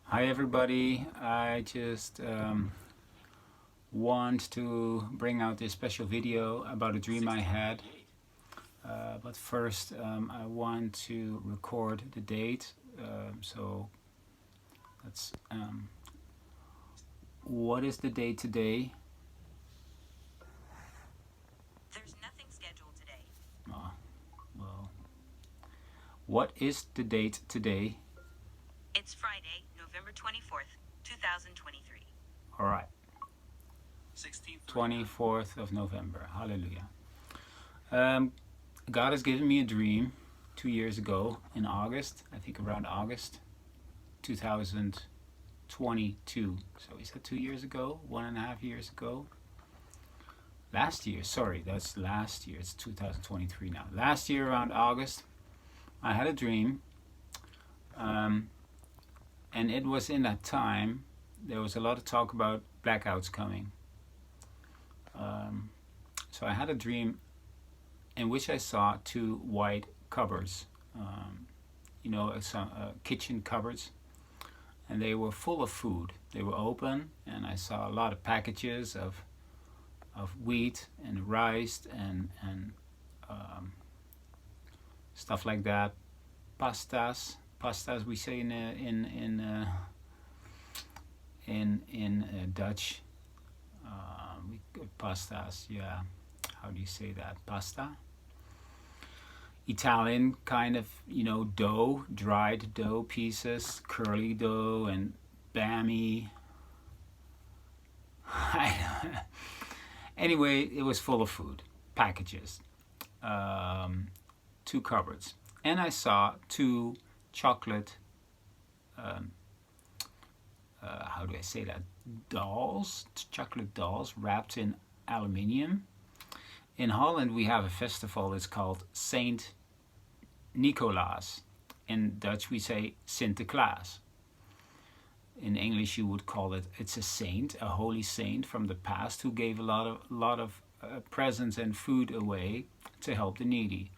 Hi everybody, I just want to bring out this special video about a dream I had. But first I want to record the date. So let's, what is the date today? There's nothing scheduled today. Well, what is the date today? It's Friday, November 24th, 2023. All right. 24th of November. Hallelujah. God has given me a dream 2 years ago in August, I think around August 2022. So is that 2 years ago? 1.5 years ago? Last year, sorry, that's last year. It's 2023 now. Last year around August, I had a dream. And it was in that time, there was a lot of talk about blackouts coming. So I had a dream in which I saw two white cupboards, some kitchen cupboards, and they were full of food. They were open, and I saw a lot of packages of wheat and rice and stuff like that. Pastas we say in Dutch. Pastas, yeah. How do you say that? Pasta. Italian kind of, dough, dried dough pieces, curly dough, and bammy. Anyway, it was full of food, packages, two cupboards, and I saw two chocolate. How do I say that? Dolls, chocolate dolls wrapped in aluminium. In Holland, we have a festival. It's called Saint Nicolaas. In Dutch, we say Sinterklaas. In English, you would call it, it's a saint, a holy saint from the past who gave a lot of presents and food away to help the needy.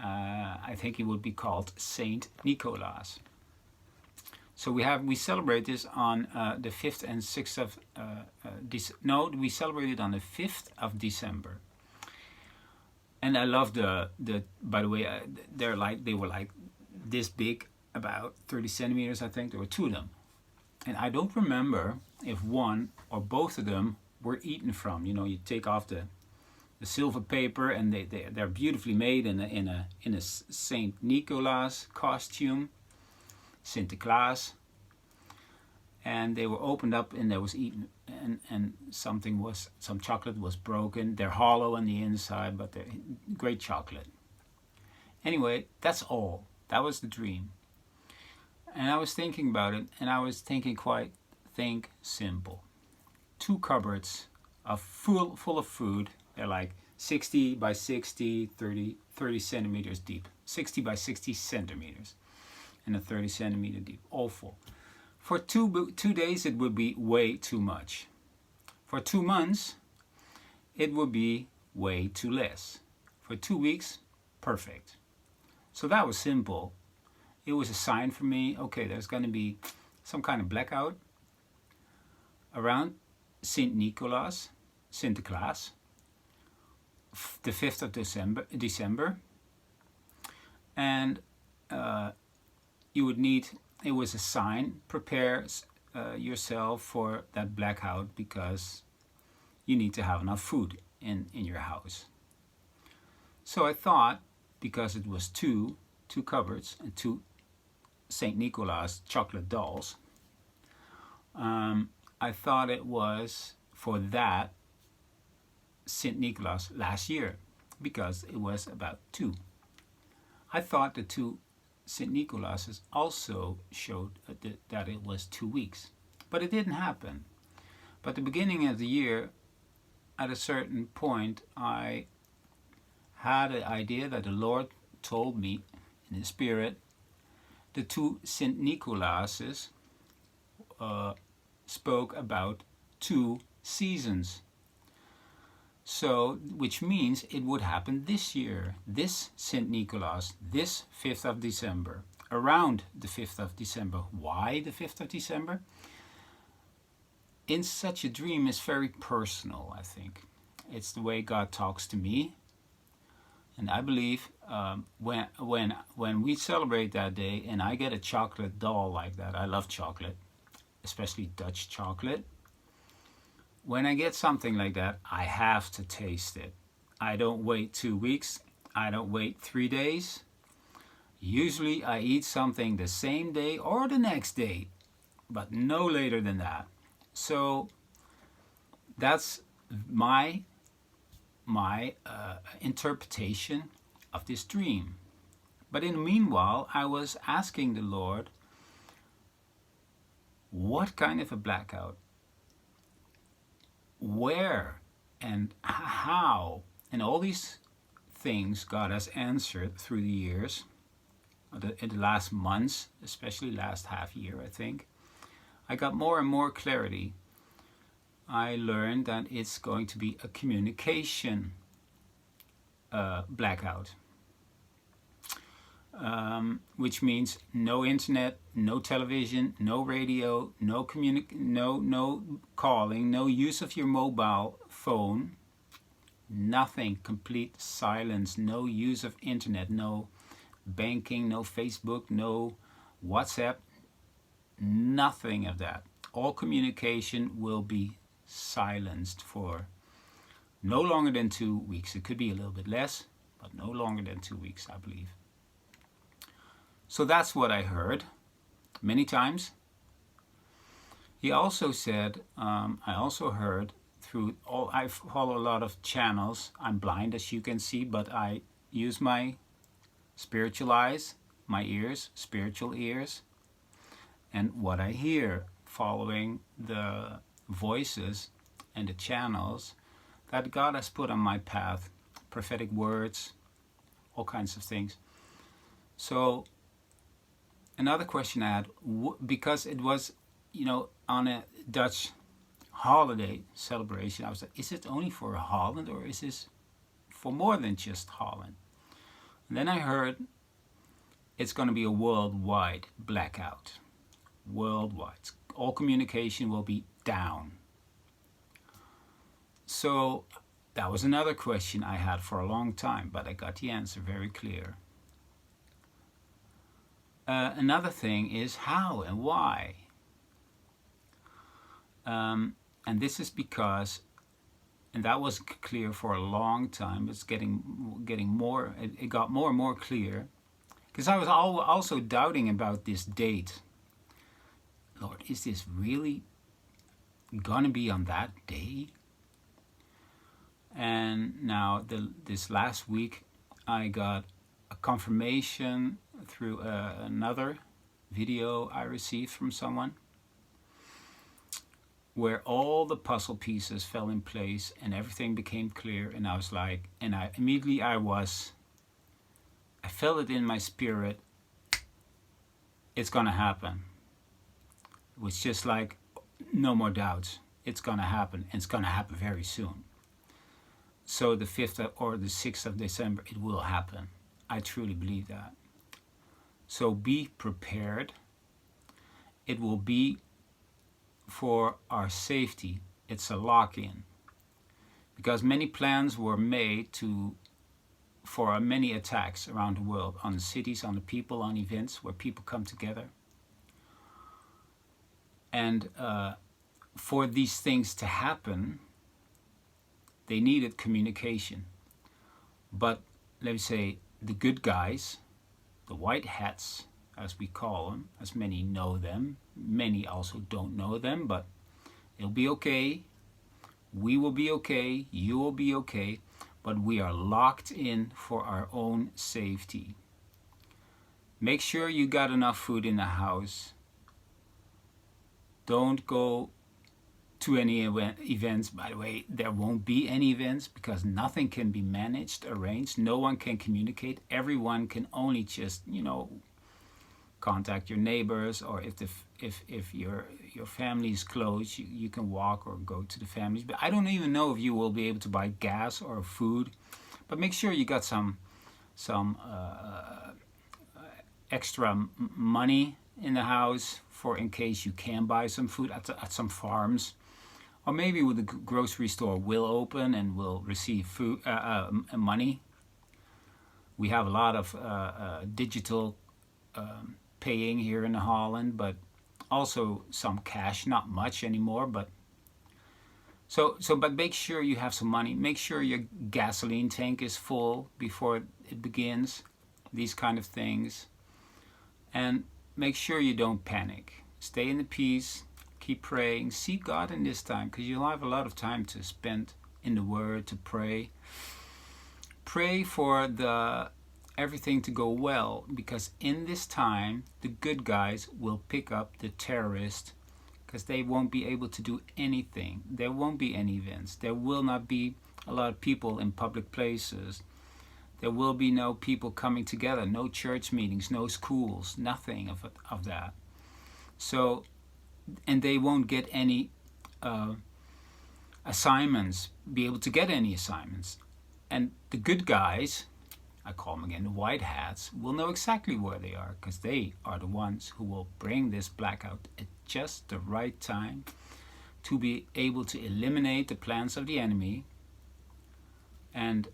I think he would be called Saint Nicolaas. So we celebrate this on the 5th and 6th of we celebrate it on the 5th of December. And I love the by the way, they were like this big, about 30 centimeters, I think. There were two of them. And I don't remember if one or both of them were eaten from. You take off the silver paper, and they're beautifully made in a Saint Nicholas costume, Sinterklaas, and they were opened up and there was eaten, and some chocolate was broken. They're hollow on the inside, but they're great chocolate. Anyway, that's all. That was the dream. And I was thinking about it, and I was thinking think simple. Two cupboards are full of food. They're like 60 by 60, 30 centimeters deep. 60 by 60 centimeters. And a 30 centimeter deep, all full. For 2 days, it would be way too much. For 2 months, it would be way too less. For 2 weeks, perfect. So that was simple. It was a sign for me, okay, there's going to be some kind of blackout around Saint Nicholas, Sinterklaas, the 5th of December. And you would need, it was a sign, prepare yourself for that blackout, because you need to have enough food in your house. So I thought, because it was two cupboards and two Saint Nicholas chocolate dolls, I thought it was for that Saint Nicholas last year, because it was about two. I thought the two St. Nicholas also showed that it was 2 weeks. But it didn't happen. But the beginning of the year, at a certain point, I had an idea that the Lord told me in His Spirit, the two St. Nicolases spoke about 2 seasons. So, which means it would happen this year, this St. Nicholas, this 5th of December. around the 5th of December. Why the 5th of December? In such a dream is very personal, I think. It's the way God talks to me. And I believe when we celebrate that day and I get a chocolate doll like that, I love chocolate, especially Dutch chocolate. When I get something like that, I have to taste it. I don't wait 2 weeks. I don't wait 3 days. Usually I eat something the same day or the next day, but no later than that. So that's my interpretation of this dream. But in the meanwhile, I was asking the Lord, what kind of a blackout? Where and how? And all these things God has answered through the years, in the last months, especially last half year, I think. I got more and more clarity. I learned that it's going to be a communication blackout, which means no internet, no television, no radio, no calling, no use of your mobile phone, nothing, complete silence, no use of internet, no banking, no Facebook, no WhatsApp, nothing of that. All communication will be silenced for no longer than 2 weeks. It could be a little bit less, but no longer than 2 weeks, I believe. So that's what I heard many times. He also said, I also heard through all, I follow a lot of channels. I'm blind, as you can see, but I use my spiritual eyes, my ears, spiritual ears, and what I hear following the voices and the channels that God has put on my path, prophetic words, all kinds of things. So another question I had, because it was, on a Dutch holiday celebration, I was like, is it only for Holland or is this for more than just Holland? And then I heard it's going to be a worldwide blackout. Worldwide. All communication will be down. So that was another question I had for a long time, but I got the answer very clear. Another thing is how and why. And this is because, and that was clear for a long time, it's getting more, it got more and more clear, because I was also doubting about this date. Lord, is this really gonna be on that day? And now this last week I got a confirmation through another video I received from someone, where all the puzzle pieces fell in place and everything became clear, and I was like, and I immediately I felt it in my spirit, it's gonna happen. It was just like, no more doubts, it's gonna happen, and it's gonna happen very soon. So the 5th or the 6th of December, it will happen. I truly believe that. So be prepared. It will be for our safety. It's a lock-in. Because many plans were made for many attacks around the world, on the cities, on the people, on events where people come together. And for these things to happen, they needed communication. But let me say, the good guys, the white hats, as we call them, as many know them, many also don't know them, but it'll be okay. We will be okay. You will be okay. But we are locked in for our own safety. Make sure you got enough food in the house. Don't go to any events. By the way, there won't be any events because nothing can be managed, arranged. No one can communicate. Everyone can only just, contact your neighbors, or if your family is close, you can walk or go to the families. But I don't even know if you will be able to buy gas or food. But make sure you got some extra money in the house for in case you can buy some food at some farms, or maybe the grocery store will open and will receive food money. We have a lot of digital paying here in Holland, but also some cash, not much anymore, but but make sure you have some money. Make sure your gasoline tank is full before it begins, these kind of things. And make sure you don't panic. Stay in the peace, keep praying, seek God in this time, because you'll have a lot of time to spend in the Word, to pray. Pray for everything to go well, because in this time the good guys will pick up the terrorists, because they won't be able to do anything. There won't be any events. There will not be a lot of people in public places. There will be no people coming together, no church meetings, no schools, nothing of that. So, and they won't get any assignments, be able to get any assignments. And the good guys, I call them again the white hats, will know exactly where they are, because they are the ones who will bring this blackout at just the right time to be able to eliminate the plans of the enemy and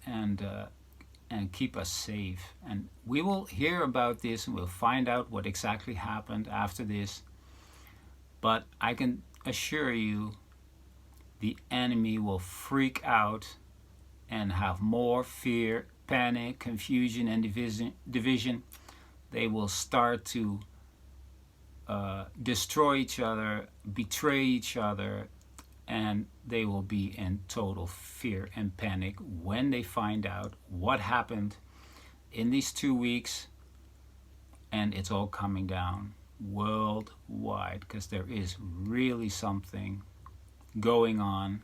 keep us safe. And we will hear about this and we'll find out what exactly happened after this. But I can assure you, the enemy will freak out and have more fear, panic, confusion, and division. They will start to destroy each other, betray each other, and they will be in total fear and panic when they find out what happened in these 2 weeks. And it's all coming down worldwide, because there is really something going on,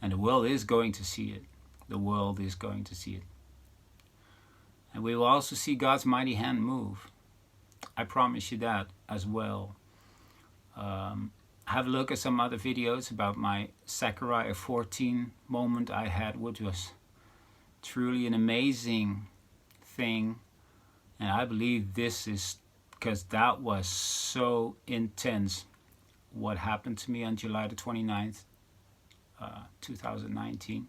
and the world is going to see it. The world is going to see it. And we will also see God's mighty hand move. I promise you that as well. Have a look at some other videos about my Zechariah 14 moment I had, which was truly an amazing thing. And I believe this is because that was so intense what happened to me on July the 29th, 2019.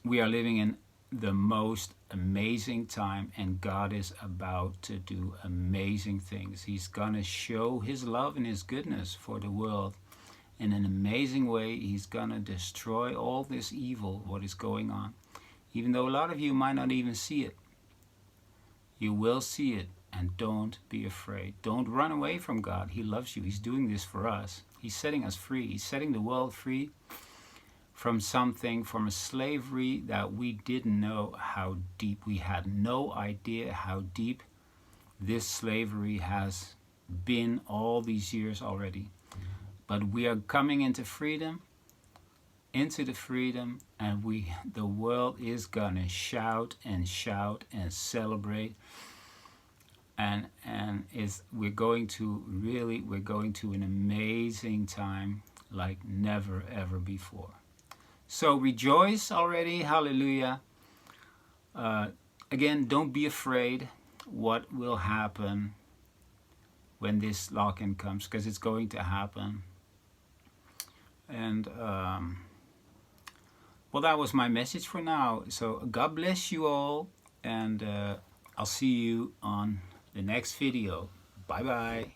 We are living in the most amazing time, and God is about to do amazing things. He's gonna show his love and his goodness for the world in an amazing way. He's gonna destroy all this evil, what is going on. Even though a lot of you might not even see it, you will see it. And don't be afraid. Don't run away from God. He loves you. He's doing this for us. He's setting us free. He's setting the world free from something, from a slavery that we didn't know how deep. We had no idea how deep this slavery has been all these years already. But we are coming into freedom, and the world is gonna shout and celebrate. And we're going to an amazing time like never ever before. So rejoice already, hallelujah. Again, don't be afraid what will happen when this Lockin comes, because it's going to happen. And well, that was my message for now. So God bless you all, and I'll see you on the next video. Bye bye.